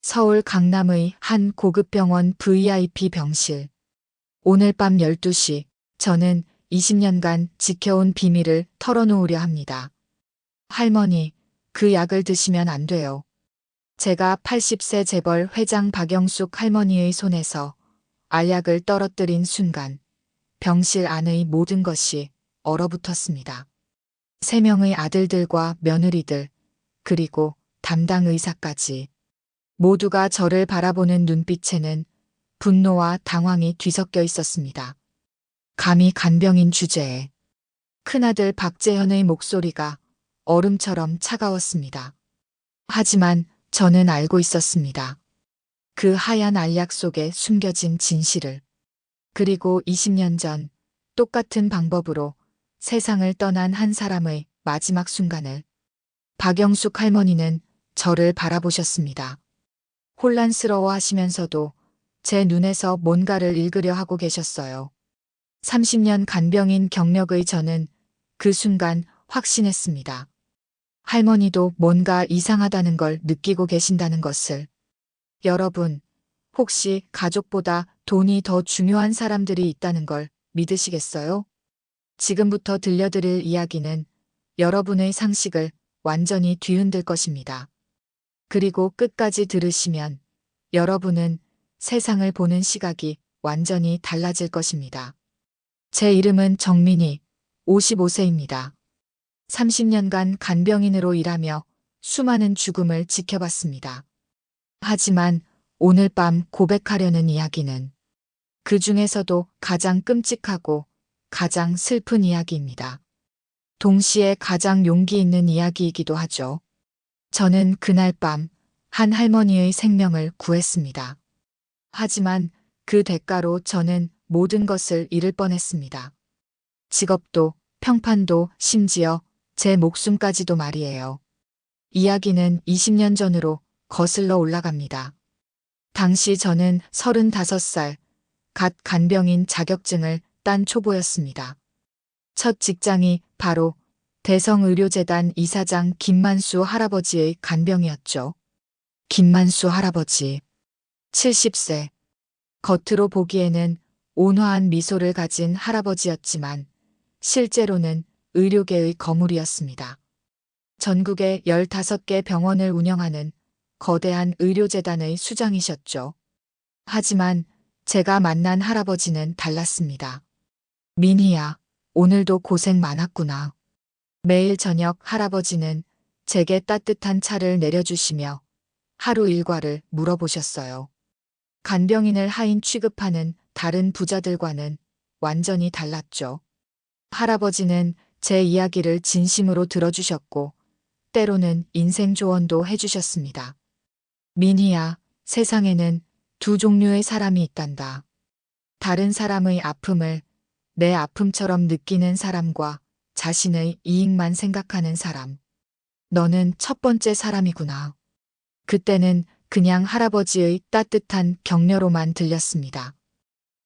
서울 강남의 한 고급 병원 VIP 병실. 오늘 밤 12시, 저는 20년간 지켜온 비밀을 털어놓으려 합니다. 할머니, 그 약을 드시면 안 돼요. 제가 80세 재벌 회장 박영숙 할머니의 손에서 알약을 떨어뜨린 순간, 병실 안의 모든 것이 얼어붙었습니다. 3명의 아들들과 며느리들, 그리고 담당 의사까지. 모두가 저를 바라보는 눈빛에는 분노와 당황이 뒤섞여 있었습니다. 감히 간병인 주제에. 큰아들 박재현의 목소리가 얼음처럼 차가웠습니다. 하지만 저는 알고 있었습니다. 그 하얀 알약 속에 숨겨진 진실을. 그리고 20년 전 똑같은 방법으로 세상을 떠난 한 사람의 마지막 순간을 박영숙 할머니는 저를 바라보셨습니다. 혼란스러워 하시면서도 제 눈에서 뭔가를 읽으려 하고 계셨어요. 30년 간병인 경력의 저는 그 순간 확신했습니다. 할머니도 뭔가 이상하다는 걸 느끼고 계신다는 것을. 여러분, 혹시 가족보다 돈이 더 중요한 사람들이 있다는 걸 믿으시겠어요? 지금부터 들려드릴 이야기는 여러분의 상식을 완전히 뒤흔들 것입니다. 그리고 끝까지 들으시면 여러분은 세상을 보는 시각이 완전히 달라질 것입니다. 제 이름은 정민희, 55세입니다. 30년간 간병인으로 일하며 수많은 죽음을 지켜봤습니다. 하지만 오늘 밤 고백하려는 이야기는 그 중에서도 가장 끔찍하고 가장 슬픈 이야기입니다. 동시에 가장 용기 있는 이야기이기도 하죠. 저는 그날 밤 한 할머니의 생명을 구했습니다. 하지만 그 대가로 저는 모든 것을 잃을 뻔했습니다. 직업도, 평판도, 심지어 제 목숨까지도 말이에요. 이야기는 20년 전으로 거슬러 올라갑니다. 당시 저는 35살, 갓 간병인 자격증을 딴 초보였습니다. 첫 직장이 바로 대성의료재단 이사장 김만수 할아버지의 간병이었죠. 김만수 할아버지, 70세. 겉으로 보기에는 온화한 미소를 가진 할아버지였지만 실제로는 의료계의 거물이었습니다. 전국에 15개 병원을 운영하는 거대한 의료재단의 수장이셨죠. 하지만 제가 만난 할아버지는 달랐습니다. 민희야, 오늘도 고생 많았구나. 매일 저녁 할아버지는 제게 따뜻한 차를 내려주시며 하루 일과를 물어보셨어요. 간병인을 하인 취급하는 다른 부자들과는 완전히 달랐죠. 할아버지는 제 이야기를 진심으로 들어주셨고 때로는 인생 조언도 해주셨습니다. 민희야, 세상에는 두 종류의 사람이 있단다. 다른 사람의 아픔을 내 아픔처럼 느끼는 사람과 자신의 이익만 생각하는 사람. 너는 첫 번째 사람이구나. 그때는 그냥 할아버지의 따뜻한 격려로만 들렸습니다.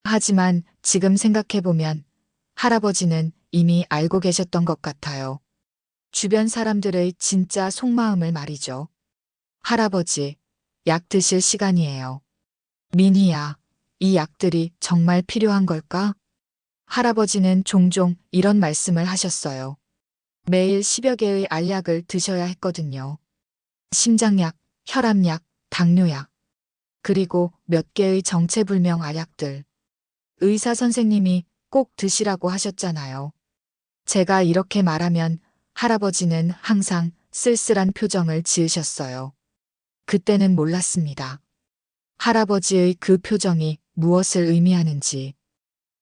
하지만 지금 생각해보면 할아버지는 이미 알고 계셨던 것 같아요. 주변 사람들의 진짜 속마음을 말이죠. 할아버지, 약 드실 시간이에요. 민희야, 이 약들이 정말 필요한 걸까? 할아버지는 종종 이런 말씀을 하셨어요. 매일 10여 개의 알약을 드셔야 했거든요. 심장약, 혈압약, 당뇨약, 그리고 몇 개의 정체불명 알약들. 의사 선생님이 꼭 드시라고 하셨잖아요. 제가 이렇게 말하면 할아버지는 항상 쓸쓸한 표정을 지으셨어요. 그때는 몰랐습니다. 할아버지의 그 표정이 무엇을 의미하는지,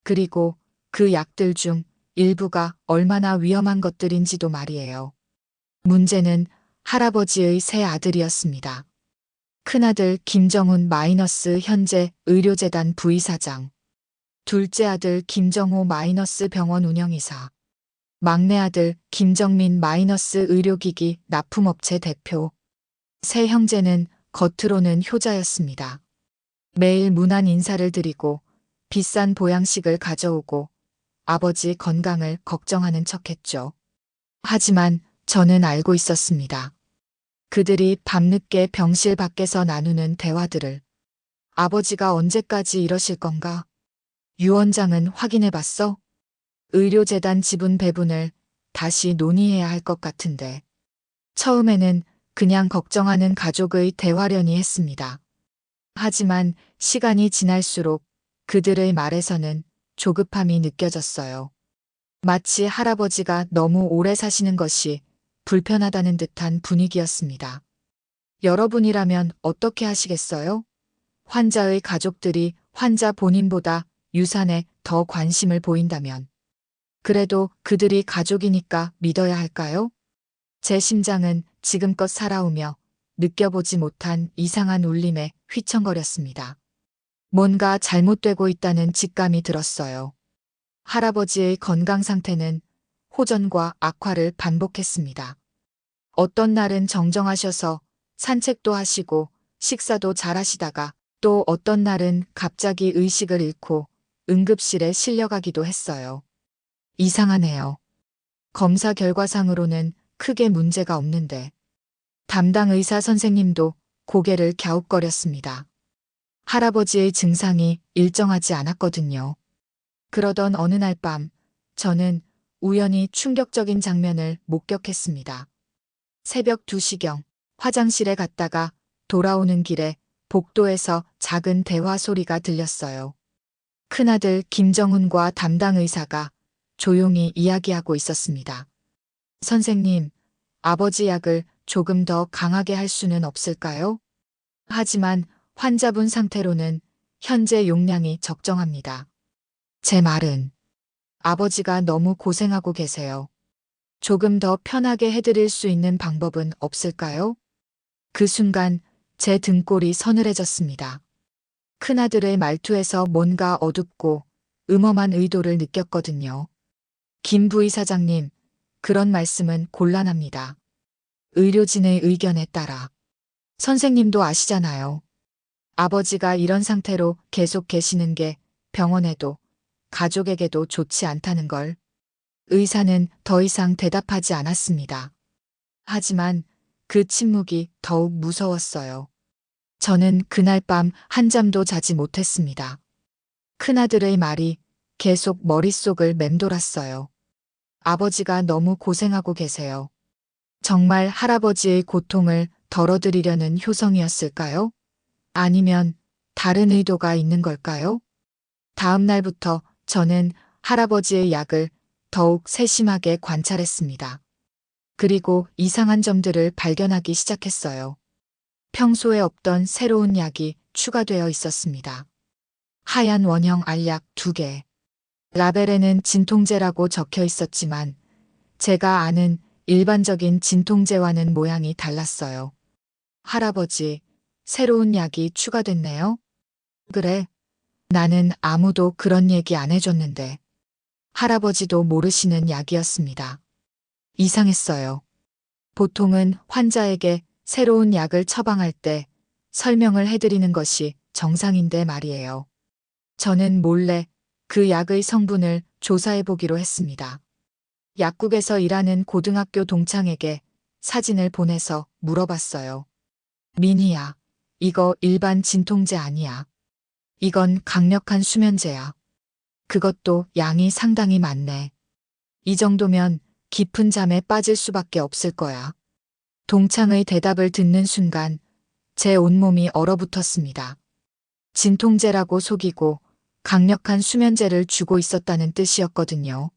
그리고 그 약들 중 일부가 얼마나 위험한 것들인지도 말이에요. 문제는 할아버지의 세 아들이었습니다. 큰아들 김정훈 마이너스 현재 의료재단 부이사장, 둘째 아들 김정호 마이너스 병원 운영이사, 막내 아들 김정민 마이너스 의료기기 납품업체 대표. 세 형제는 겉으로는 효자였습니다. 매일 문안 인사를 드리고 비싼 보양식을 가져오고 아버지 건강을 걱정하는 척했죠. 하지만 저는 알고 있었습니다. 그들이 밤늦게 병실 밖에서 나누는 대화들을. 아버지가 언제까지 이러실 건가? 유 원장은 확인해 봤어? 의료재단 지분 배분을 다시 논의해야 할 것 같은데. 처음에는 그냥 걱정하는 가족의 대화련이 했습니다. 하지만 시간이 지날수록 그들의 말에서는 조급함이 느껴졌어요. 마치 할아버지가 너무 오래 사시는 것이 불편하다는 듯한 분위기였습니다. 여러분이라면 어떻게 하시겠어요? 환자의 가족들이 환자 본인보다 유산에 더 관심을 보인다면. 그래도 그들이 가족이니까 믿어야 할까요? 제 심장은 지금껏 살아오며 느껴보지 못한 이상한 울림에 휘청거렸습니다. 뭔가 잘못되고 있다는 직감이 들었어요. 할아버지의 건강 상태는 호전과 악화를 반복했습니다. 어떤 날은 정정하셔서 산책도 하시고 식사도 잘 하시다가 또 어떤 날은 갑자기 의식을 잃고 응급실에 실려가기도 했어요. 이상하네요. 검사 결과상으로는 크게 문제가 없는데 담당 의사 선생님도 고개를 갸웃거렸습니다. 할아버지의 증상이 일정하지 않았거든요. 그러던 어느 날 밤 저는 우연히 충격적인 장면을 목격했습니다. 새벽 2시경 화장실에 갔다가 돌아오는 길에 복도에서 작은 대화 소리가 들렸어요. 큰아들 김정훈과 담당 의사가 조용히 이야기하고 있었습니다. 선생님, 아버지 약을 조금 더 강하게 할 수는 없을까요? 하지만 환자분 상태로는 현재 용량이 적정합니다. 제 말은 아버지가 너무 고생하고 계세요. 조금 더 편하게 해드릴 수 있는 방법은 없을까요? 그 순간 제 등골이 서늘해졌습니다. 큰아들의 말투에서 뭔가 어둡고 음험한 의도를 느꼈거든요. 김 부의사장님, 그런 말씀은 곤란합니다. 의료진의 의견에 따라. 선생님도 아시잖아요. 아버지가 이런 상태로 계속 계시는 게 병원에도 가족에게도 좋지 않다는 걸. 의사는 더 이상 대답하지 않았습니다. 하지만 그 침묵이 더욱 무서웠어요. 저는 그날 밤 한잠도 자지 못했습니다. 큰아들의 말이 계속 머릿속을 맴돌았어요. 아버지가 너무 고생하고 계세요. 정말 할아버지의 고통을 덜어드리려는 효성이었을까요? 아니면 다른 의도가 있는 걸까요? 다음 날부터 저는 할아버지의 약을 더욱 세심하게 관찰했습니다. 그리고 이상한 점들을 발견하기 시작했어요. 평소에 없던 새로운 약이 추가되어 있었습니다. 하얀 원형 알약 2개. 라벨에는 진통제라고 적혀 있었지만 제가 아는 일반적인 진통제와는 모양이 달랐어요. 할아버지, 새로운 약이 추가됐네요? 그래. 나는 아무도 그런 얘기 안 해줬는데. 할아버지도 모르시는 약이었습니다. 이상했어요. 보통은 환자에게 새로운 약을 처방할 때 설명을 해드리는 것이 정상인데 말이에요. 저는 몰래 그 약의 성분을 조사해보기로 했습니다. 약국에서 일하는 고등학교 동창에게 사진을 보내서 물어봤어요. 민희야, 이거 일반 진통제 아니야. 이건 강력한 수면제야. 그것도 양이 상당히 많네. 이 정도면 깊은 잠에 빠질 수밖에 없을 거야. 동창의 대답을 듣는 순간 제 온몸이 얼어붙었습니다. 진통제라고 속이고 강력한 수면제를 주고 있었다는 뜻이었거든요.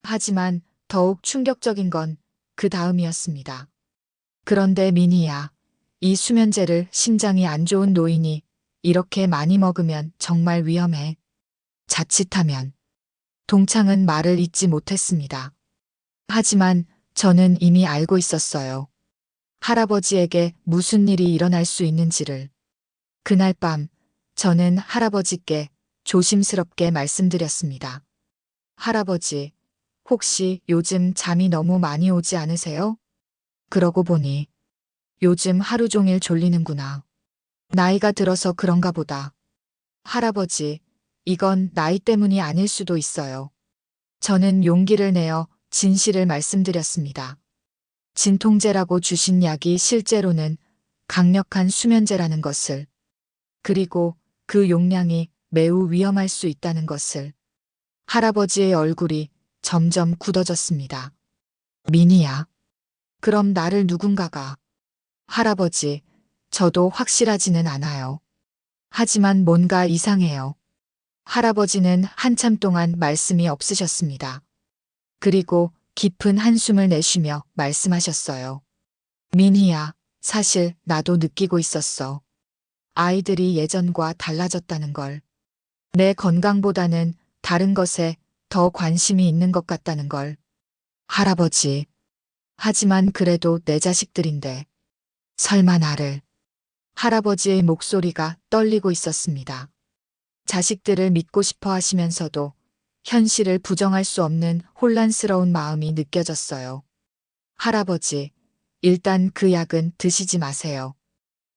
하지만 더욱 충격적인 건 그 다음이었습니다. 그런데 민희야, 이 수면제를 심장이 안 좋은 노인이 이렇게 많이 먹으면 정말 위험해. 자칫하면. 동창은 말을 잇지 못했습니다. 하지만 저는 이미 알고 있었어요. 할아버지에게 무슨 일이 일어날 수 있는지를. 그날 밤 저는 할아버지께 조심스럽게 말씀드렸습니다. 할아버지, 혹시 요즘 잠이 너무 많이 오지 않으세요? 그러고 보니 요즘 하루 종일 졸리는구나. 나이가 들어서 그런가 보다. 할아버지, 이건 나이 때문이 아닐 수도 있어요. 저는 용기를 내어 진실을 말씀드렸습니다. 진통제라고 주신 약이 실제로는 강력한 수면제라는 것을, 그리고 그 용량이 매우 위험할 수 있다는 것을. 할아버지의 얼굴이 점점 굳어졌습니다. 미니야. 그럼 나를 누군가가. 할아버지, 저도 확실하지는 않아요. 하지만 뭔가 이상해요. 할아버지는 한참 동안 말씀이 없으셨습니다. 그리고 깊은 한숨을 내쉬며 말씀하셨어요. 미니야, 사실 나도 느끼고 있었어. 아이들이 예전과 달라졌다는 걸. 내 건강보다는 다른 것에 더 관심이 있는 것 같다는 걸. 할아버지. 하지만 그래도 내 자식들인데. 설마 나를. 할아버지의 목소리가 떨리고 있었습니다. 자식들을 믿고 싶어 하시면서도 현실을 부정할 수 없는 혼란스러운 마음이 느껴졌어요. 할아버지, 일단 그 약은 드시지 마세요.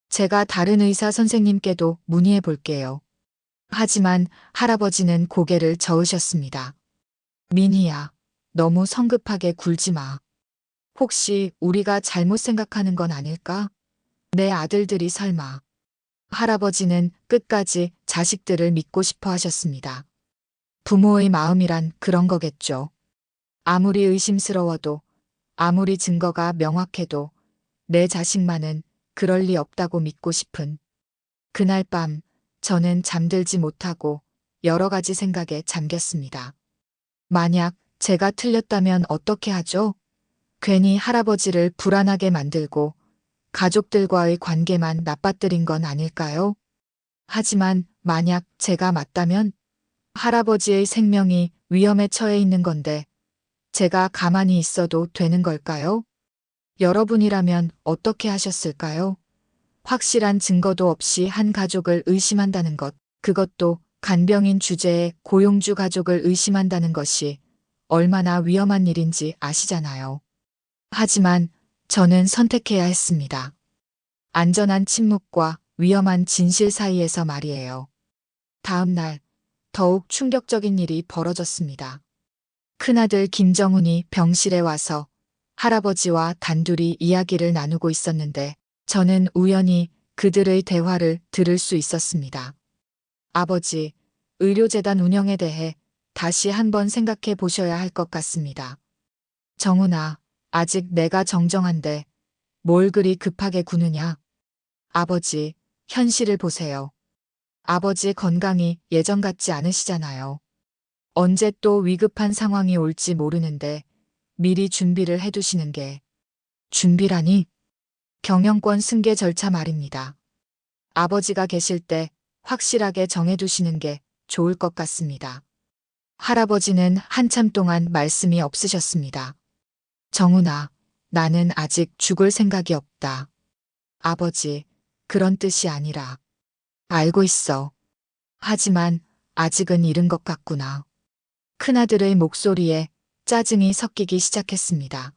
제가 다른 의사 선생님께도 문의해 볼게요. 하지만 할아버지는 고개를 저으셨습니다. 미니야, 너무 성급하게 굴지 마. 혹시 우리가 잘못 생각하는 건 아닐까? 내 아들들이 설마. 할아버지는 끝까지 자식들을 믿고 싶어 하셨습니다. 부모의 마음이란 그런 거겠죠. 아무리 의심스러워도, 아무리 증거가 명확해도 내 자식만은 그럴 리 없다고 믿고 싶은. 그날 밤 저는 잠들지 못하고 여러 가지 생각에 잠겼습니다. 만약 제가 틀렸다면 어떻게 하죠? 괜히 할아버지를 불안하게 만들고 가족들과의 관계만 나빠뜨린 건 아닐까요? 하지만 만약 제가 맞다면 할아버지의 생명이 위험에 처해 있는 건데 제가 가만히 있어도 되는 걸까요? 여러분이라면 어떻게 하셨을까요? 확실한 증거도 없이 한 가족을 의심한다는 것, 그것도 간병인 주제에 고용주 가족을 의심한다는 것이 얼마나 위험한 일인지 아시잖아요. 하지만 저는 선택해야 했습니다. 안전한 침묵과 위험한 진실 사이에서 말이에요. 다음 날 더욱 충격적인 일이 벌어졌습니다. 큰아들 김정훈이 병실에 와서 할아버지와 단둘이 이야기를 나누고 있었는데 저는 우연히 그들의 대화를 들을 수 있었습니다. 아버지, 의료재단 운영에 대해 다시 한번 생각해 보셔야 할 것 같습니다. 정훈아, 아직 내가 정정한데 뭘 그리 급하게 구느냐? 아버지, 현실을 보세요. 아버지 건강이 예전 같지 않으시잖아요. 언제 또 위급한 상황이 올지 모르는데 미리 준비를 해두시는 게. 준비라니? 경영권 승계 절차 말입니다. 아버지가 계실 때 확실하게 정해두시는 게 좋을 것 같습니다. 할아버지는 한참 동안 말씀이 없으셨습니다. 정훈아, 나는 아직 죽을 생각이 없다. 아버지, 그런 뜻이 아니라. 알고 있어. 하지만 아직은 이른 것 같구나. 큰아들의 목소리에 짜증이 섞이기 시작했습니다.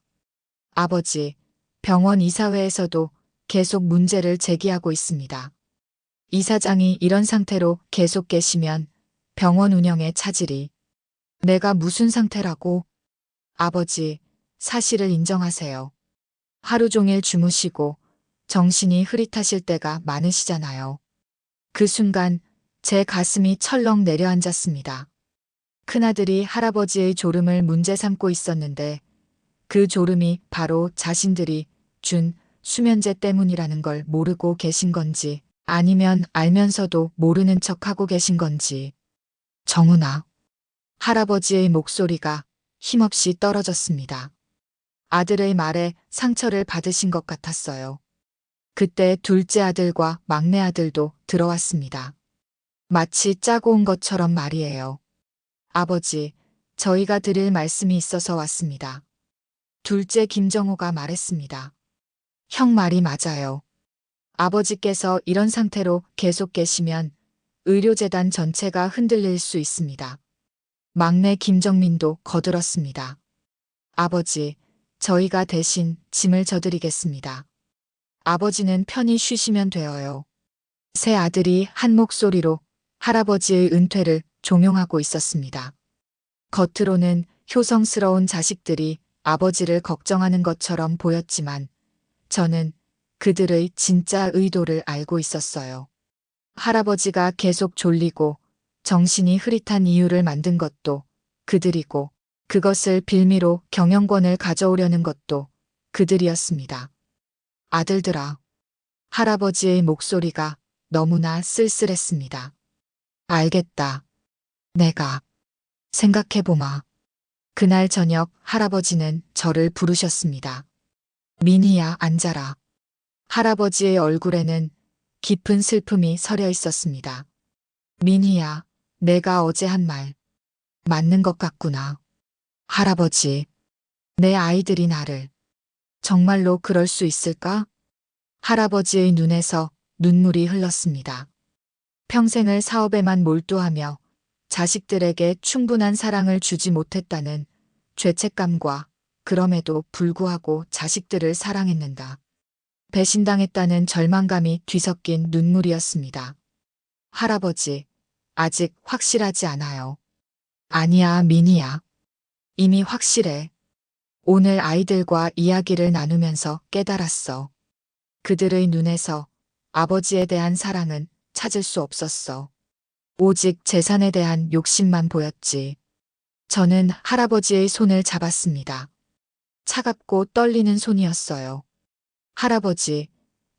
아버지, 병원 이사회에서도 계속 문제를 제기하고 있습니다. 이사장이 이런 상태로 계속 계시면 병원 운영에 차질이. 내가 무슨 상태라고? 아버지, 사실을 인정하세요. 하루 종일 주무시고 정신이 흐릿하실 때가 많으시잖아요. 그 순간 제 가슴이 철렁 내려앉았습니다. 큰아들이 할아버지의 졸음을 문제 삼고 있었는데 그 졸음이 바로 자신들이 준 수면제 때문이라는 걸 모르고 계신 건지 아니면 알면서도 모르는 척하고 계신 건지. 정훈아. 할아버지의 목소리가 힘없이 떨어졌습니다. 아들의 말에 상처를 받으신 것 같았어요. 그때 둘째 아들과 막내 아들도 들어왔습니다. 마치 짜고 온 것처럼 말이에요. 아버지, 저희가 드릴 말씀이 있어서 왔습니다. 둘째 김정호가 말했습니다. 형 말이 맞아요. 아버지께서 이런 상태로 계속 계시면 의료재단 전체가 흔들릴 수 있습니다. 막내 김정민도 거들었습니다. 아버지, 저희가 대신 짐을 져드리겠습니다. 아버지는 편히 쉬시면 되어요. 세 아들이 한 목소리로 할아버지의 은퇴를 종용하고 있었습니다. 겉으로는 효성스러운 자식들이 아버지를 걱정하는 것처럼 보였지만 저는 그들의 진짜 의도를 알고 있었어요. 할아버지가 계속 졸리고 정신이 흐릿한 이유를 만든 것도 그들이고 그것을 빌미로 경영권을 가져오려는 것도 그들이었습니다. 아들들아. 할아버지의 목소리가 너무나 쓸쓸했습니다. 알겠다. 내가 생각해보마. 그날 저녁 할아버지는 저를 부르셨습니다. 미니야, 앉아라. 할아버지의 얼굴에는 깊은 슬픔이 서려 있었습니다. 미니야, 내가 어제 한 말 맞는 것 같구나. 할아버지, 내 아이들이 나를 정말로 그럴 수 있을까? 할아버지의 눈에서 눈물이 흘렀습니다. 평생을 사업에만 몰두하며 자식들에게 충분한 사랑을 주지 못했다는 죄책감과 그럼에도 불구하고 자식들을 사랑했는다. 배신당했다는 절망감이 뒤섞인 눈물이었습니다. 할아버지, 아직 확실하지 않아요. 아니야, 미니야. 이미 확실해. 오늘 아이들과 이야기를 나누면서 깨달았어. 그들의 눈에서 아버지에 대한 사랑은 찾을 수 없었어. 오직 재산에 대한 욕심만 보였지. 저는 할아버지의 손을 잡았습니다. 차갑고 떨리는 손이었어요. 할아버지,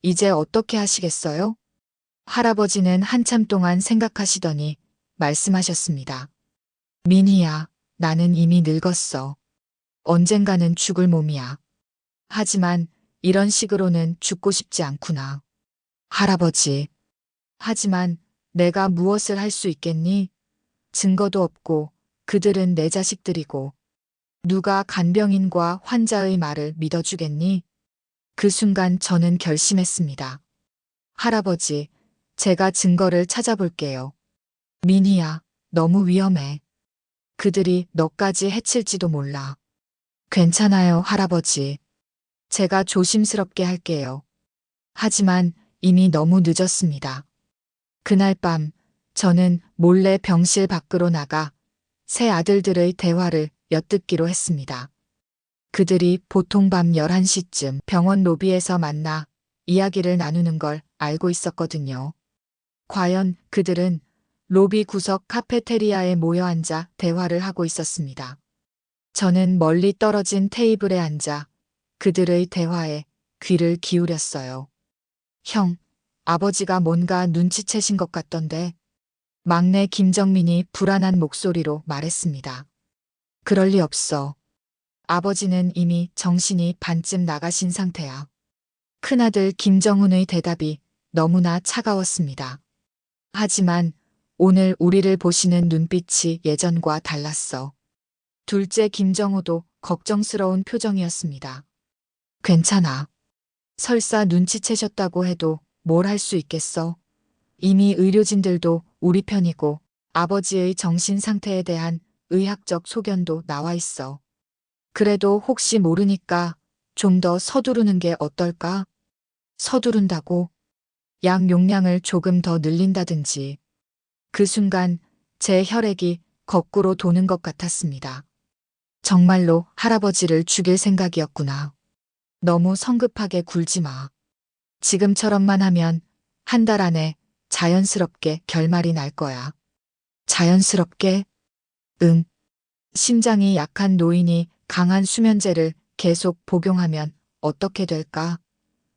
이제 어떻게 하시겠어요? 할아버지는 한참 동안 생각하시더니 말씀하셨습니다. 미니야, 나는 이미 늙었어. 언젠가는 죽을 몸이야. 하지만 이런 식으로는 죽고 싶지 않구나. 할아버지. 하지만 내가 무엇을 할 수 있겠니? 증거도 없고 그들은 내 자식들이고 누가 간병인과 환자의 말을 믿어주겠니? 그 순간 저는 결심했습니다. 할아버지, 제가 증거를 찾아볼게요. 미니야, 너무 위험해. 그들이 너까지 해칠지도 몰라. 괜찮아요, 할아버지. 제가 조심스럽게 할게요. 하지만 이미 너무 늦었습니다. 그날 밤 저는 몰래 병실 밖으로 나가 새 아들들의 대화를 엿듣기로 했습니다. 그들이 보통 밤 11시쯤 병원 로비에서 만나 이야기를 나누는 걸 알고 있었거든요. 과연 그들은 로비 구석 카페테리아에 모여 앉아 대화를 하고 있었습니다. 저는 멀리 떨어진 테이블에 앉아 그들의 대화에 귀를 기울였어요. 형, 아버지가 뭔가 눈치채신 것 같던데. 막내 김정민이 불안한 목소리로 말했습니다. 그럴 리 없어. 아버지는 이미 정신이 반쯤 나가신 상태야. 큰아들 김정훈의 대답이 너무나 차가웠습니다. 하지만 오늘 우리를 보시는 눈빛이 예전과 달랐어. 둘째 김정호도 걱정스러운 표정이었습니다. 괜찮아. 설사 눈치채셨다고 해도 뭘 할 수 있겠어? 이미 의료진들도 우리 편이고 아버지의 정신 상태에 대한 의학적 소견도 나와 있어. 그래도 혹시 모르니까 좀 더 서두르는 게 어떨까? 서두른다고? 약 용량을 조금 더 늘린다든지. 그 순간 제 혈액이 거꾸로 도는 것 같았습니다. 정말로 할아버지를 죽일 생각이었구나. 너무 성급하게 굴지 마. 지금처럼만 하면 한 달 안에 자연스럽게 결말이 날 거야. 자연스럽게? 응. 심장이 약한 노인이 강한 수면제를 계속 복용하면 어떻게 될까?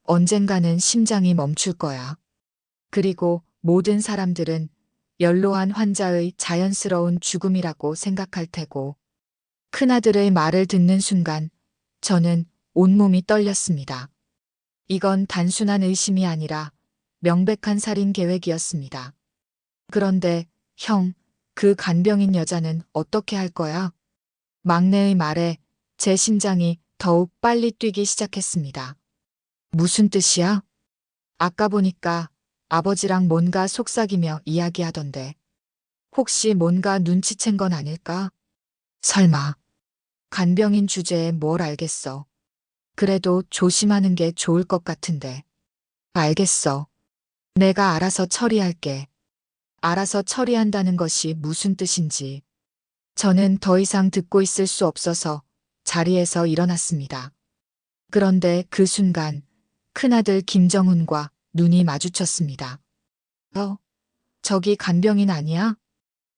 언젠가는 심장이 멈출 거야. 그리고 모든 사람들은 연로한 환자의 자연스러운 죽음이라고 생각할 테고. 큰아들의 말을 듣는 순간 저는 온몸이 떨렸습니다. 이건 단순한 의심이 아니라 명백한 살인 계획이었습니다. 그런데 형, 그 간병인 여자는 어떻게 할 거야? 막내의 말에 제 심장이 더욱 빨리 뛰기 시작했습니다. 무슨 뜻이야? 아까 보니까 아버지랑 뭔가 속삭이며 이야기하던데. 혹시 뭔가 눈치챈 건 아닐까? 설마. 간병인 주제에 뭘 알겠어. 그래도 조심하는 게 좋을 것 같은데. 알겠어. 내가 알아서 처리할게. 알아서 처리한다는 것이 무슨 뜻인지. 저는 더 이상 듣고 있을 수 없어서 자리에서 일어났습니다. 그런데 그 순간 큰아들 김정훈과 눈이 마주쳤습니다. 저기 간병인 아니야?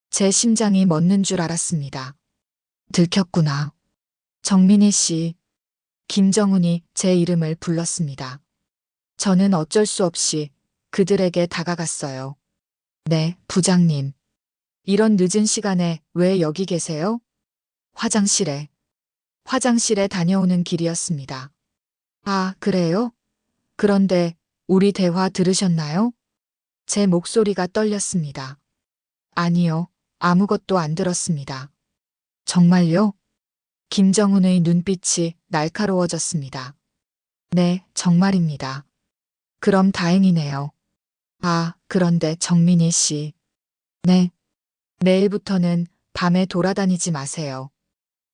제 심장이 멎는 줄 알았습니다. 들켰구나. 정민희 씨. 김정훈이 제 이름을 불렀습니다. 저는 어쩔 수 없이 그들에게 다가갔어요. 네, 부장님. 이런 늦은 시간에 왜 여기 계세요? 화장실에. 화장실에 다녀오는 길이었습니다. 아, 그래요? 그런데 우리 대화 들으셨나요? 제 목소리가 떨렸습니다. 아니요, 아무것도 안 들었습니다. 정말요? 김정훈의 눈빛이 날카로워졌습니다. 네, 정말입니다. 그럼 다행이네요. 아, 그런데 정민희 씨. 네. 내일부터는 밤에 돌아다니지 마세요.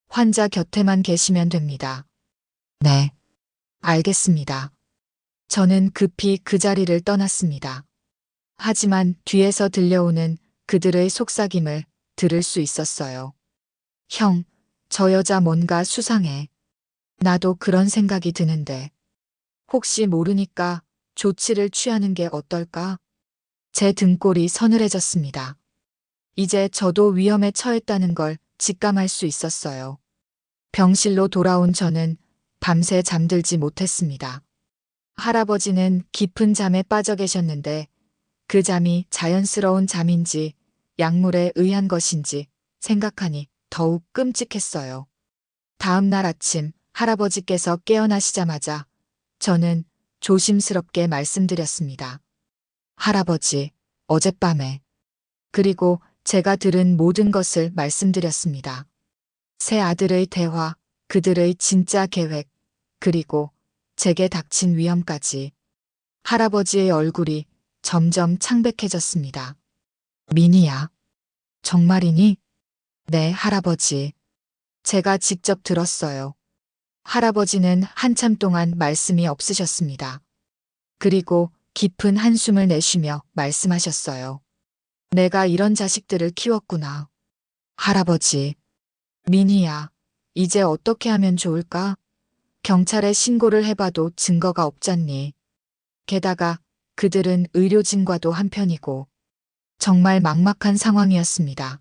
환자 곁에만 계시면 됩니다. 네. 알겠습니다. 저는 급히 그 자리를 떠났습니다. 하지만 뒤에서 들려오는 그들의 속삭임을 들을 수 있었어요. 형, 저 여자 뭔가 수상해. 나도 그런 생각이 드는데. 혹시 모르니까 조치를 취하는 게 어떨까? 제 등골이 서늘해졌습니다. 이제 저도 위험에 처했다는 걸 직감할 수 있었어요. 병실로 돌아온 저는 밤새 잠들지 못했습니다. 할아버지는 깊은 잠에 빠져 계셨는데 그 잠이 자연스러운 잠인지 약물에 의한 것인지 생각하니 더욱 끔찍했어요. 다음 날 아침 할아버지께서 깨어나시자마자 저는 조심스럽게 말씀드렸습니다. 할아버지, 어젯밤에. 그리고 제가 들은 모든 것을 말씀드렸습니다. 새 아들의 대화, 그들의 진짜 계획, 그리고 제게 닥친 위험까지. 할아버지의 얼굴이 점점 창백해졌습니다. 민희야. 정말이니? 네, 할아버지. 제가 직접 들었어요. 할아버지는 한참 동안 말씀이 없으셨습니다. 그리고 깊은 한숨을 내쉬며 말씀하셨어요. 내가 이런 자식들을 키웠구나. 할아버지. 민희야, 이제 어떻게 하면 좋을까? 경찰에 신고를 해봐도 증거가 없잖니. 게다가 그들은 의료진과도 한편이고 정말 막막한 상황이었습니다.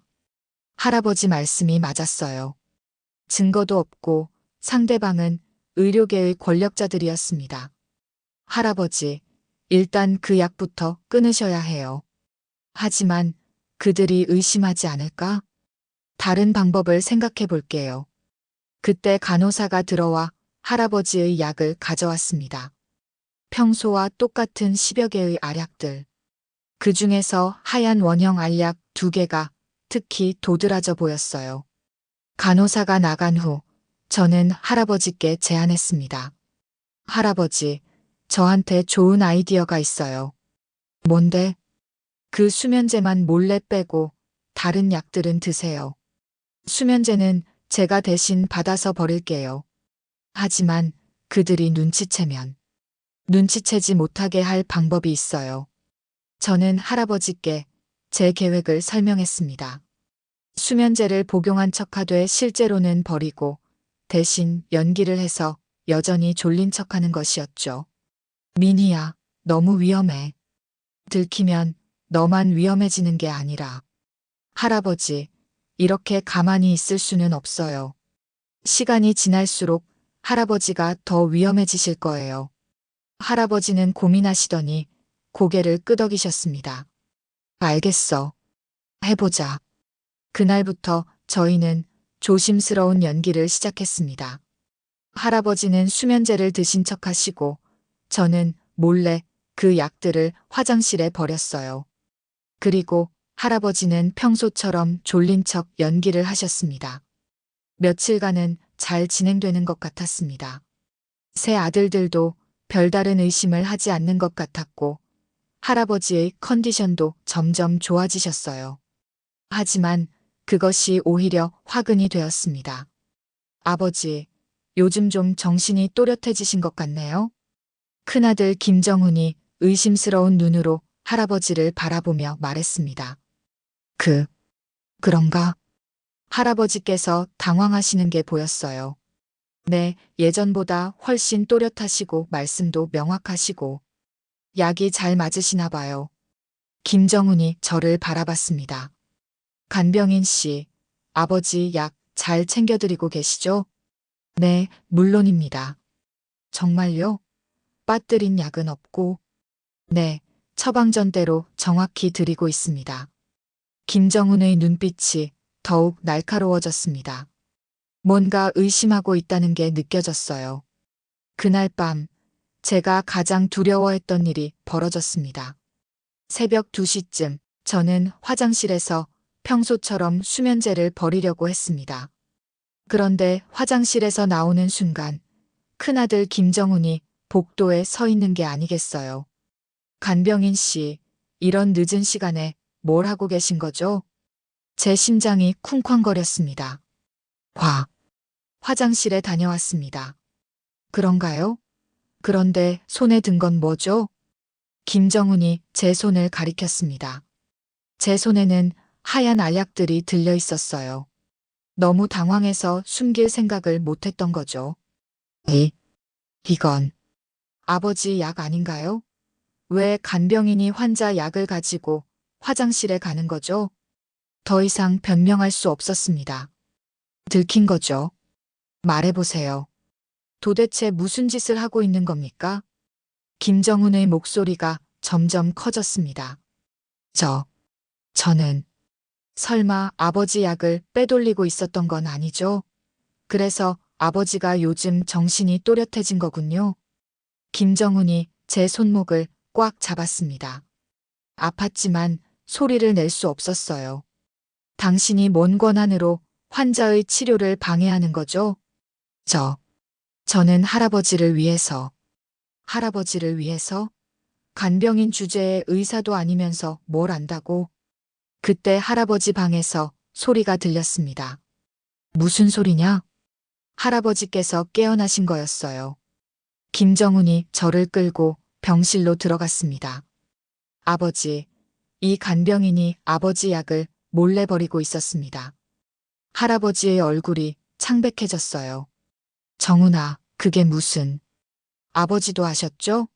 할아버지 말씀이 맞았어요. 증거도 없고 상대방은 의료계의 권력자들이었습니다. 할아버지, 일단 그 약부터 끊으셔야 해요. 하지만 그들이 의심하지 않을까? 다른 방법을 생각해 볼게요. 그때 간호사가 들어와 할아버지의 약을 가져왔습니다. 평소와 똑같은 10여 개의 알약들. 그 중에서 하얀 원형 알약 2개가 특히 도드라져 보였어요. 간호사가 나간 후 저는 할아버지께 제안했습니다. 할아버지, 저한테 좋은 아이디어가 있어요. 뭔데? 그 수면제만 몰래 빼고 다른 약들은 드세요. 수면제는 제가 대신 받아서 버릴게요. 하지만 그들이 눈치채지 못하게 할 방법이 있어요. 저는 할아버지께 제 계획을 설명했습니다. 수면제를 복용한 척하되 실제로는 버리고 대신 연기를 해서 여전히 졸린 척하는 것이었죠. 민희야, 너무 위험해. 들키면 너만 위험해지는 게 아니라. 할아버지, 이렇게 가만히 있을 수는 없어요. 시간이 지날수록 할아버지가 더 위험해지실 거예요. 할아버지는 고민하시더니 고개를 끄덕이셨습니다. 알겠어. 해보자. 그날부터 저희는 조심스러운 연기를 시작했습니다. 할아버지는 수면제를 드신 척 하시고 저는 몰래 그 약들을 화장실에 버렸어요. 그리고 할아버지는 평소처럼 졸린 척 연기를 하셨습니다. 며칠간은 잘 진행되는 것 같았습니다. 새 아들들도 별다른 의심을 하지 않는 것 같았고 할아버지의 컨디션도 점점 좋아지셨어요. 하지만 그것이 오히려 화근이 되었습니다. 아버지, 요즘 좀 정신이 또렷해지신 것 같네요. 큰아들 김정훈이 의심스러운 눈으로 할아버지를 바라보며 말했습니다. 그런가? 할아버지께서 당황하시는 게 보였어요. 네, 예전보다 훨씬 또렷하시고 말씀도 명확하시고 약이 잘 맞으시나 봐요. 김정훈이 저를 바라봤습니다. 간병인 씨, 아버지 약 잘 챙겨드리고 계시죠? 네, 물론입니다. 정말요? 빠뜨린 약은 없고, 네, 처방전대로 정확히 드리고 있습니다. 김정훈의 눈빛이 더욱 날카로워졌습니다. 뭔가 의심하고 있다는 게 느껴졌어요. 그날 밤, 제가 가장 두려워했던 일이 벌어졌습니다. 새벽 2시쯤 저는 화장실에서 평소처럼 수면제를 버리려고 했습니다. 그런데 화장실에서 나오는 순간 큰아들 김정훈이 복도에 서 있는 게 아니겠어요. 간병인 씨, 이런 늦은 시간에 뭘 하고 계신 거죠? 제 심장이 쿵쾅거렸습니다. 화장실에 다녀왔습니다. 그런가요? 그런데 손에 든 건 뭐죠? 김정훈이 제 손을 가리켰습니다. 제 손에는 하얀 알약들이 들려 있었어요. 너무 당황해서 숨길 생각을 못했던 거죠. 이건 아버지 약 아닌가요? 왜 간병인이 환자 약을 가지고 화장실에 가는 거죠? 더 이상 변명할 수 없었습니다. 들킨 거죠. 말해보세요. 도대체 무슨 짓을 하고 있는 겁니까? 김정훈의 목소리가 점점 커졌습니다. 저는 설마 아버지 약을 빼돌리고 있었던 건 아니죠? 그래서 아버지가 요즘 정신이 또렷해진 거군요. 김정훈이 제 손목을 꽉 잡았습니다. 아팠지만 소리를 낼 수 없었어요. 당신이 뭔 권한으로 환자의 치료를 방해하는 거죠? 저는 할아버지를 위해서. 할아버지를 위해서? 간병인 주제에 의사도 아니면서 뭘 안다고? 그때 할아버지 방에서 소리가 들렸습니다. 무슨 소리냐? 할아버지께서 깨어나신 거였어요. 김정훈이 저를 끌고 병실로 들어갔습니다. 아버지, 이 간병인이 아버지 약을 몰래 버리고 있었습니다. 할아버지의 얼굴이 창백해졌어요. 정훈아, 그게 무슨... 아버지도 아셨죠?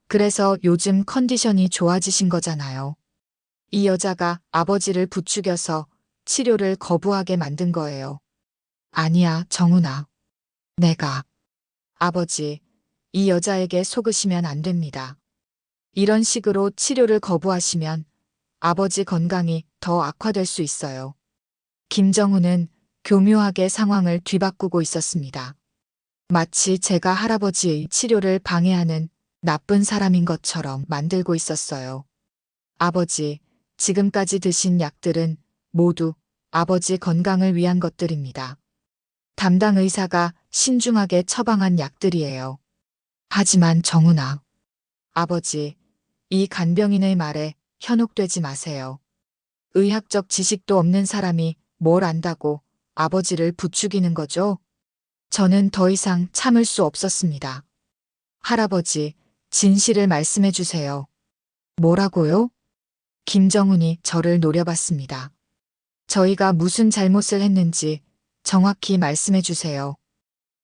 그래서 요즘 컨디션이 좋아지신 거잖아요. 이 여자가 아버지를 부추겨서 치료를 거부하게 만든 거예요. 아니야, 정훈아. 아버지, 이 여자에게 속으시면 안 됩니다. 이런 식으로 치료를 거부하시면 아버지 건강이 더 악화될 수 있어요. 김정훈은 교묘하게 상황을 뒤바꾸고 있었습니다. 마치 제가 할아버지의 치료를 방해하는 나쁜 사람인 것처럼 만들고 있었어요. 아버지, 지금까지 드신 약들은 모두 아버지 건강을 위한 것들입니다. 담당 의사가 신중하게 처방한 약들이에요. 하지만 정훈아, 아버지, 이 간병인의 말에 현혹되지 마세요. 의학적 지식도 없는 사람이 뭘 안다고 아버지를 부추기는 거죠? 저는 더 이상 참을 수 없었습니다. 할아버지, 진실을 말씀해 주세요. 뭐라고요? 김정훈이 저를 노려봤습니다. 저희가 무슨 잘못을 했는지 정확히 말씀해 주세요.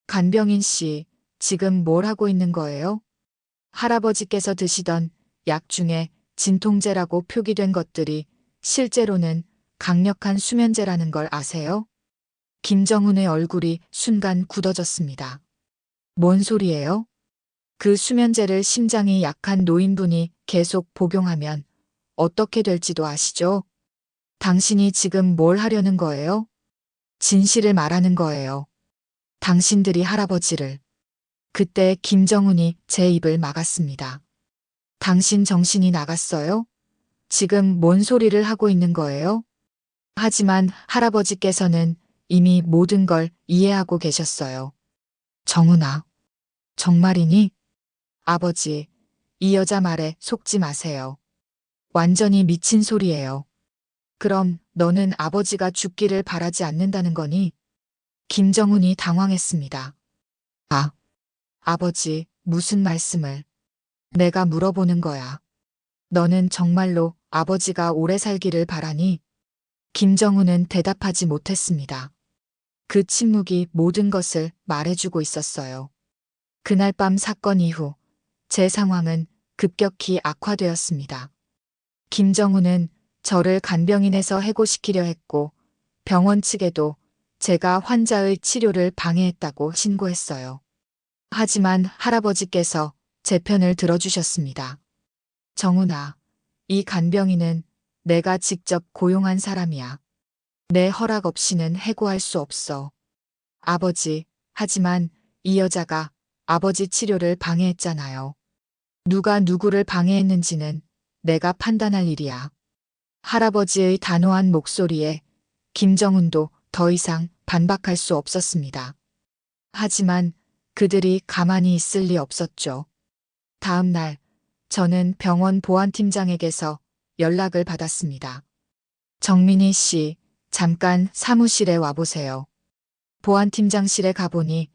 간병인 씨, 지금 뭘 하고 있는 거예요? 할아버지께서 드시던 약 중에 진통제라고 표기된 것들이 실제로는 강력한 수면제라는 걸 아세요? 김정훈의 얼굴이 순간 굳어졌습니다. 뭔 소리예요? 그 수면제를 심장이 약한 노인분이 계속 복용하면 어떻게 될지도 아시죠? 당신이 지금 뭘 하려는 거예요? 진실을 말하는 거예요. 당신들이 할아버지를. 그때 김정훈이 제 입을 막았습니다. 당신 정신이 나갔어요? 지금 뭔 소리를 하고 있는 거예요? 하지만 할아버지께서는 이미 모든 걸 이해하고 계셨어요. 정훈아, 정말이니? 아버지, 이 여자 말에 속지 마세요. 완전히 미친 소리예요. 그럼 너는 아버지가 죽기를 바라지 않는다는 거니? 김정훈이 당황했습니다. 아버지, 무슨 말씀을? 내가 물어보는 거야. 너는 정말로 아버지가 오래 살기를 바라니? 김정훈은 대답하지 못했습니다. 그 침묵이 모든 것을 말해주고 있었어요. 그날 밤 사건 이후 제 상황은 급격히 악화되었습니다. 김정우는 저를 간병인에서 해고시키려 했고 병원 측에도 제가 환자의 치료를 방해했다고 신고했어요. 하지만 할아버지께서 제 편을 들어주셨습니다. 정훈아, 이 간병인은 내가 직접 고용한 사람이야. 내 허락 없이는 해고할 수 없어. 아버지, 하지만 이 여자가 아버지 치료를 방해했잖아요. 누가 누구를 방해했는지는 내가 판단할 일이야. 할아버지의 단호한 목소리에 김정훈도 더 이상 반박할 수 없었습니다. 하지만 그들이 가만히 있을 리 없었죠. 다음 날, 저는 병원 보안팀장에게서 연락을 받았습니다. 정민희 씨, 잠깐 사무실에 와보세요. 보안팀장실에 가보니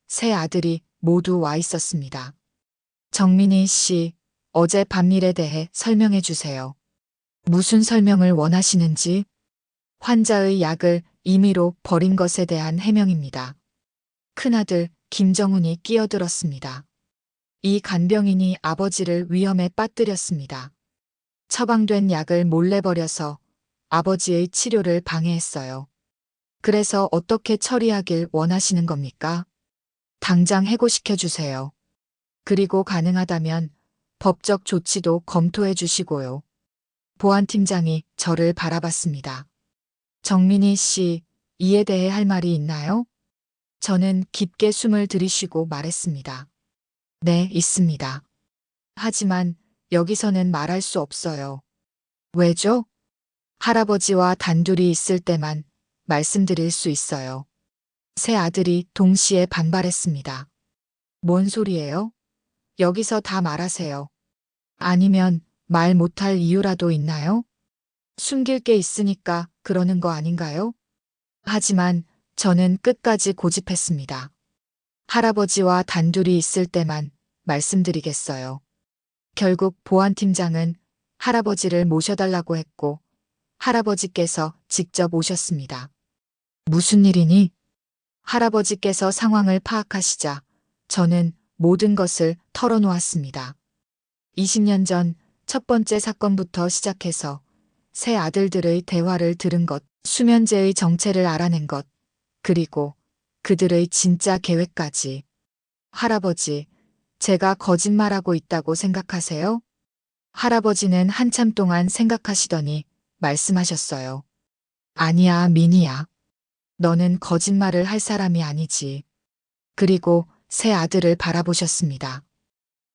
세 아들이 모두 와 있었습니다. 정민희 씨, 어제 밤일에 대해 설명해 주세요. 무슨 설명을 원하시는지? 환자의 약을 임의로 버린 것에 대한 해명입니다. 큰아들 김정훈이 끼어들었습니다. 이 간병인이 아버지를 위험에 빠뜨렸습니다. 처방된 약을 몰래 버려서 아버지의 치료를 방해했어요. 그래서 어떻게 처리하길 원하시는 겁니까? 당장 해고시켜 주세요. 그리고 가능하다면 법적 조치도 검토해 주시고요. 보안팀장이 저를 바라봤습니다. 정민희 씨, 이에 대해 할 말이 있나요? 저는 깊게 숨을 들이쉬고 말했습니다. 네, 있습니다. 하지만 여기서는 말할 수 없어요. 왜죠? 할아버지와 단둘이 있을 때만 말씀드릴 수 있어요. 세 아들이 동시에 반발했습니다. 뭔 소리예요? 여기서 다 말하세요. 아니면 말 못할 이유라도 있나요? 숨길 게 있으니까 그러는 거 아닌가요? 하지만 저는 끝까지 고집했습니다. 할아버지와 단둘이 있을 때만 말씀드리겠어요. 결국 보안팀장은 할아버지를 모셔달라고 했고 할아버지께서 직접 오셨습니다. 무슨 일이니? 할아버지께서 상황을 파악하시자 저는 모든 것을 털어놓았습니다. 20년 전 첫 번째 사건부터 시작해서 세 아들들의 대화를 들은 것, 수면제의 정체를 알아낸 것, 그리고 그들의 진짜 계획까지. 할아버지, 제가 거짓말하고 있다고 생각하세요? 할아버지는 한참 동안 생각하시더니 말씀하셨어요. 아니야, 민희야. 너는 거짓말을 할 사람이 아니지. 그리고 세 아들을 바라보셨습니다.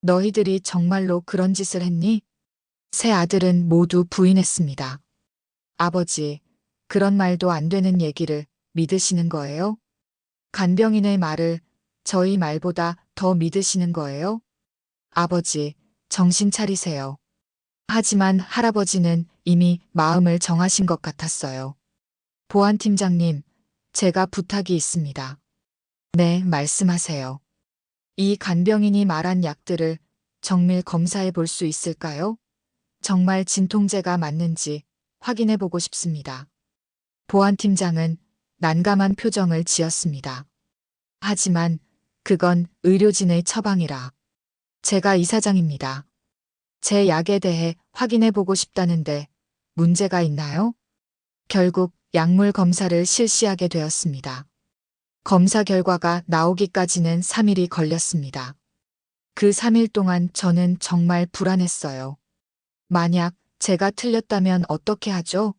너희들이 정말로 그런 짓을 했니? 세 아들은 모두 부인했습니다. 아버지, 그런 말도 안 되는 얘기를 믿으시는 거예요? 간병인의 말을 저희 말보다 더 믿으시는 거예요? 아버지, 정신 차리세요. 하지만 할아버지는 이미 마음을 정하신 것 같았어요. 보안팀장님, 제가 부탁이 있습니다. 네, 말씀하세요. 이 간병인이 말한 약들을 정밀 검사해 볼 수 있을까요? 정말 진통제가 맞는지 확인해 보고 싶습니다. 보안팀장은 난감한 표정을 지었습니다. 하지만 그건 의료진의 처방이라. 제가 이사장입니다. 제 약에 대해 확인해 보고 싶다는데 문제가 있나요? 결국 약물 검사를 실시하게 되었습니다. 검사 결과가 나오기까지는 3일이 걸렸습니다. 그 3일 동안 저는 정말 불안했어요. 만약 제가 틀렸다면 어떻게 하죠?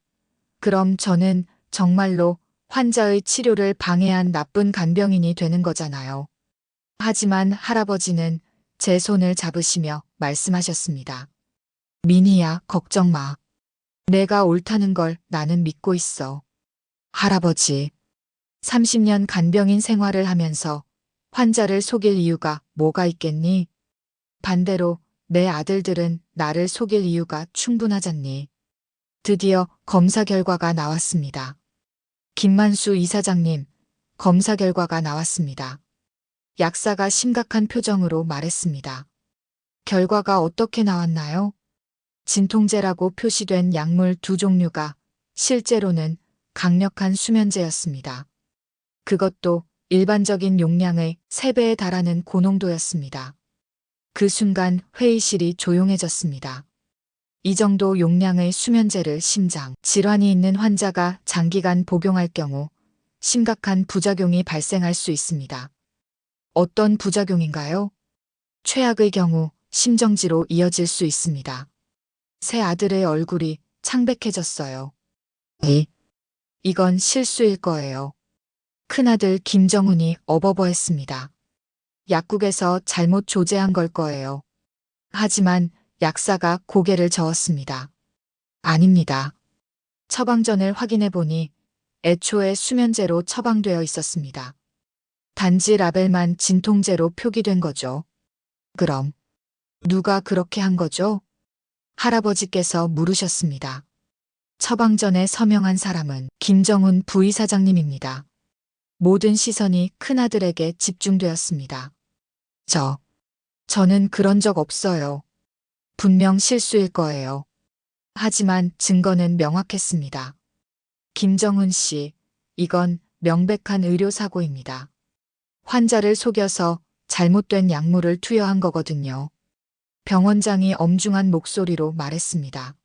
그럼 저는 정말로 환자의 치료를 방해한 나쁜 간병인이 되는 거잖아요. 하지만 할아버지는 제 손을 잡으시며 말씀하셨습니다. 민희야, 걱정 마. 내가 옳다는 걸 나는 믿고 있어. 할아버지, 30년 간병인 생활을 하면서 환자를 속일 이유가 뭐가 있겠니? 반대로 내 아들들은 나를 속일 이유가 충분하잖니. 드디어 검사 결과가 나왔습니다. 김만수 이사장님, 검사 결과가 나왔습니다. 약사가 심각한 표정으로 말했습니다. 결과가 어떻게 나왔나요? 진통제라고 표시된 약물 2종류가 실제로는 강력한 수면제였습니다. 그것도 일반적인 용량의 3배에 달하는 고농도였습니다. 그 순간 회의실이 조용해졌습니다. 이 정도 용량의 수면제를 심장 질환이 있는 환자가 장기간 복용할 경우 심각한 부작용이 발생할 수 있습니다. 어떤 부작용인가요? 최악의 경우 심정지로 이어질 수 있습니다. 새 아들의 얼굴이 창백해졌어요. 이건 실수일 거예요. 큰아들 김정훈이 어버버했습니다. 약국에서 잘못 조제한 걸 거예요. 하지만 약사가 고개를 저었습니다. 아닙니다. 처방전을 확인해 보니 애초에 수면제로 처방되어 있었습니다. 단지 라벨만 진통제로 표기된 거죠. 그럼 누가 그렇게 한 거죠? 할아버지께서 물으셨습니다. 처방전에 서명한 사람은 김정훈 부이사장님입니다. 모든 시선이 큰아들에게 집중되었습니다. 저는 그런 적 없어요. 분명 실수일 거예요. 하지만 증거는 명확했습니다. 김정훈 씨, 이건 명백한 의료사고입니다. 환자를 속여서 잘못된 약물을 투여한 거거든요. 병원장이 엄중한 목소리로 말했습니다.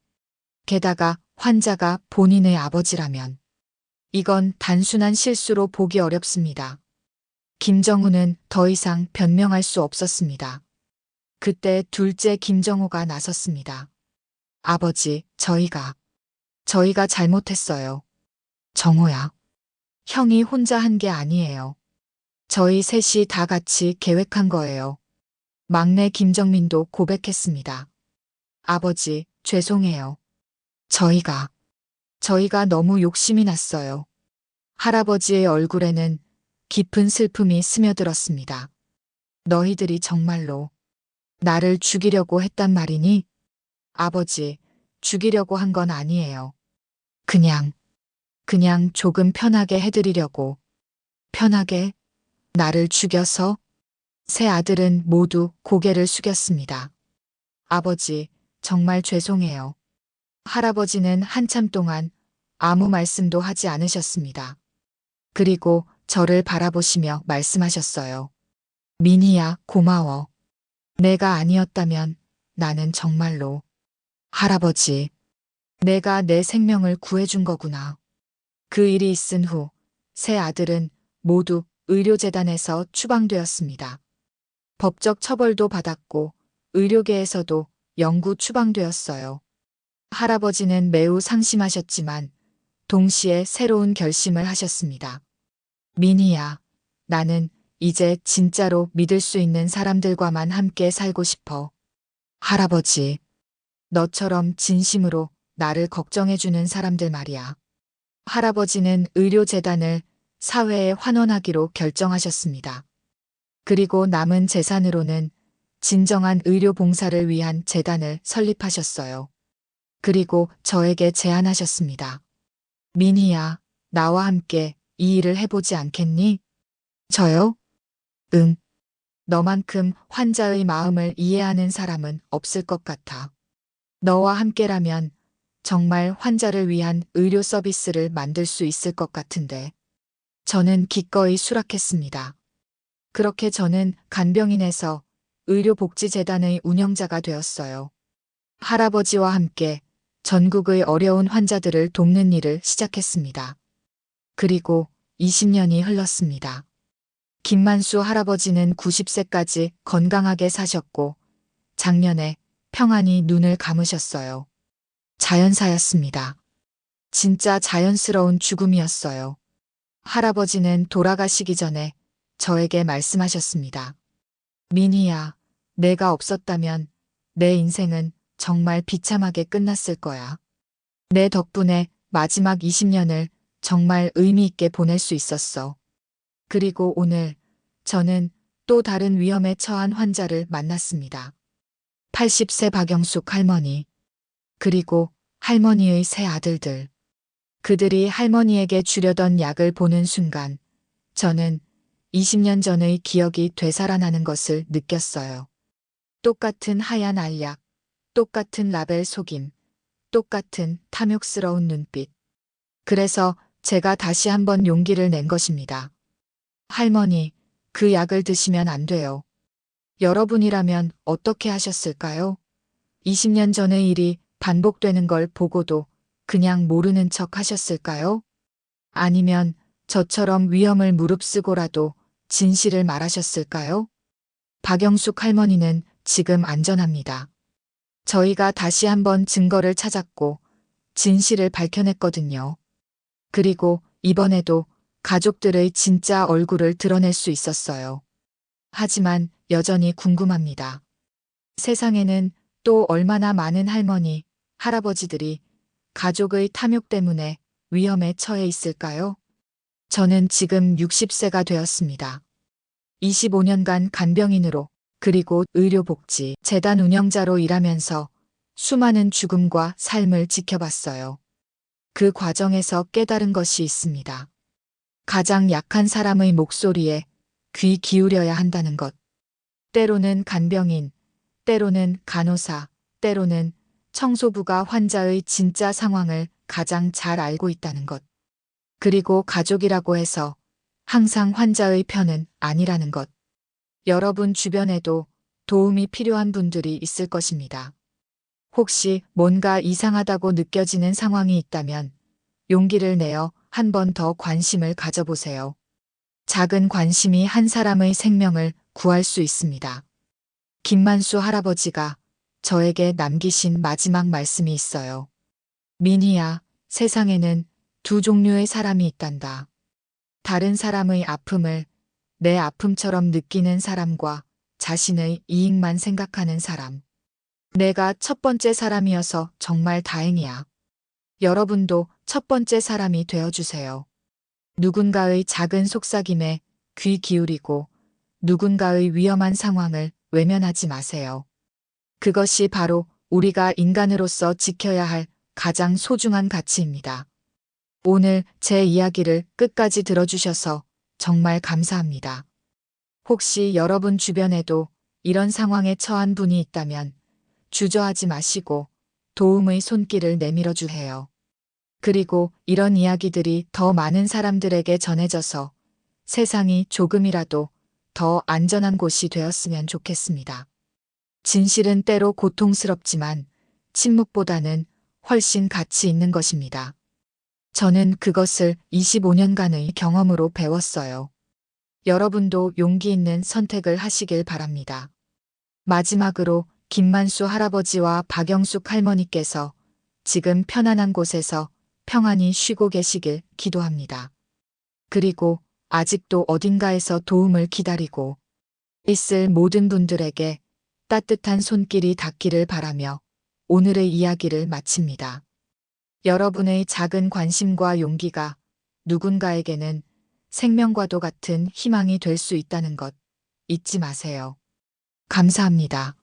게다가 환자가 본인의 아버지라면 이건 단순한 실수로 보기 어렵습니다. 김정훈은 더 이상 변명할 수 없었습니다. 그때 둘째 김정호가 나섰습니다. 아버지, 저희가 잘못했어요. 정호야. 형이 혼자 한 게 아니에요. 저희 셋이 다 같이 계획한 거예요. 막내 김정민도 고백했습니다. 아버지, 죄송해요. 저희가 너무 욕심이 났어요. 할아버지의 얼굴에는 깊은 슬픔이 스며들었습니다. 너희들이 정말로 나를 죽이려고 했단 말이니? 아버지, 죽이려고 한 건 아니에요. 그냥 조금 편하게 해드리려고. 편하게? 나를 죽여서? 세 아들은 모두 고개를 숙였습니다. 아버지, 정말 죄송해요. 할아버지는 한참 동안 아무 말씀도 하지 않으셨습니다. 그리고 저를 바라보시며 말씀하셨어요. 민희야, 고마워. 내가 아니었다면 나는 정말로. 할아버지, 내가 내 생명을 구해준 거구나. 그 일이 있은 후 세 아들은 모두 의료재단에서 추방되었습니다. 법적 처벌도 받았고 의료계에서도 영구 추방되었어요. 할아버지는 매우 상심하셨지만 동시에 새로운 결심을 하셨습니다. 민희야, 나는 이제 진짜로 믿을 수 있는 사람들과만 함께 살고 싶어. 할아버지, 너처럼 진심으로 나를 걱정해주는 사람들 말이야. 할아버지는 의료재단을 사회에 환원하기로 결정하셨습니다. 그리고 남은 재산으로는 진정한 의료 봉사를 위한 재단을 설립하셨어요. 그리고 저에게 제안하셨습니다. 민희야, 나와 함께 이 일을 해보지 않겠니? 저요? 응. 너만큼 환자의 마음을 이해하는 사람은 없을 것 같아. 너와 함께라면 정말 환자를 위한 의료 서비스를 만들 수 있을 것 같은데. 저는 기꺼이 수락했습니다. 그렇게 저는 간병인에서 의료복지재단의 운영자가 되었어요. 할아버지와 함께 전국의 어려운 환자들을 돕는 일을 시작했습니다. 그리고 20년이 흘렀습니다. 김만수 할아버지는 90세까지 건강하게 사셨고 작년에 평안히 눈을 감으셨어요. 자연사였습니다. 진짜 자연스러운 죽음이었어요. 할아버지는 돌아가시기 전에 저에게 말씀하셨습니다. 민희야, 내가 없었다면 내 인생은 정말 비참하게 끝났을 거야. 내 덕분에 마지막 20년을 정말 의미 있게 보낼 수 있었어. 그리고 오늘 저는 또 다른 위험에 처한 환자를 만났습니다. 80세 박영숙 할머니, 그리고 할머니의 세 아들들. 그들이 할머니에게 주려던 약을 보는 순간 저는 20년 전의 기억이 되살아나는 것을 느꼈어요. 똑같은 하얀 알약, 똑같은 라벨 속임, 똑같은 탐욕스러운 눈빛. 그래서 제가 다시 한번 용기를 낸 것입니다. 할머니, 그 약을 드시면 안 돼요. 여러분이라면 어떻게 하셨을까요? 20년 전의 일이 반복되는 걸 보고도 그냥 모르는 척 하셨을까요? 아니면 저처럼 위험을 무릅쓰고라도 진실을 말하셨을까요? 박영숙 할머니는 지금 안전합니다. 저희가 다시 한번 증거를 찾았고 진실을 밝혀냈거든요. 그리고 이번에도 가족들의 진짜 얼굴을 드러낼 수 있었어요. 하지만 여전히 궁금합니다. 세상에는 또 얼마나 많은 할머니, 할아버지들이 가족의 탐욕 때문에 위험에 처해 있을까요? 저는 지금 60세가 되었습니다. 25년간 간병인으로 그리고 의료복지 재단 운영자로 일하면서 수많은 죽음과 삶을 지켜봤어요. 그 과정에서 깨달은 것이 있습니다. 가장 약한 사람의 목소리에 귀 기울여야 한다는 것. 때로는 간병인, 때로는 간호사, 때로는 청소부가 환자의 진짜 상황을 가장 잘 알고 있다는 것. 그리고 가족이라고 해서 항상 환자의 편은 아니라는 것. 여러분 주변에도 도움이 필요한 분들이 있을 것입니다. 혹시 뭔가 이상하다고 느껴지는 상황이 있다면 용기를 내어 한 번 더 관심을 가져보세요. 작은 관심이 한 사람의 생명을 구할 수 있습니다. 김만수 할아버지가 저에게 남기신 마지막 말씀이 있어요. 민희야, 세상에는 두 종류의 사람이 있단다. 다른 사람의 아픔을 내 아픔처럼 느끼는 사람과 자신의 이익만 생각하는 사람. 내가 첫 번째 사람이어서 정말 다행이야. 여러분도 첫 번째 사람이 되어주세요. 누군가의 작은 속삭임에 귀 기울이고 누군가의 위험한 상황을 외면하지 마세요. 그것이 바로 우리가 인간으로서 지켜야 할 가장 소중한 가치입니다. 오늘 제 이야기를 끝까지 들어주셔서 정말 감사합니다. 혹시 여러분 주변에도 이런 상황에 처한 분이 있다면 주저하지 마시고 도움의 손길을 내밀어 주세요. 그리고 이런 이야기들이 더 많은 사람들에게 전해져서 세상이 조금이라도 더 안전한 곳이 되었으면 좋겠습니다. 진실은 때로 고통스럽지만 침묵보다는 훨씬 가치 있는 것입니다. 저는 그것을 25년간의 경험으로 배웠어요. 여러분도 용기 있는 선택을 하시길 바랍니다. 마지막으로 김만수 할아버지와 박영숙 할머니께서 지금 편안한 곳에서 평안히 쉬고 계시길 기도합니다. 그리고 아직도 어딘가에서 도움을 기다리고 있을 모든 분들에게 따뜻한 손길이 닿기를 바라며 오늘의 이야기를 마칩니다. 여러분의 작은 관심과 용기가 누군가에게는 생명과도 같은 희망이 될 수 있다는 것 잊지 마세요. 감사합니다.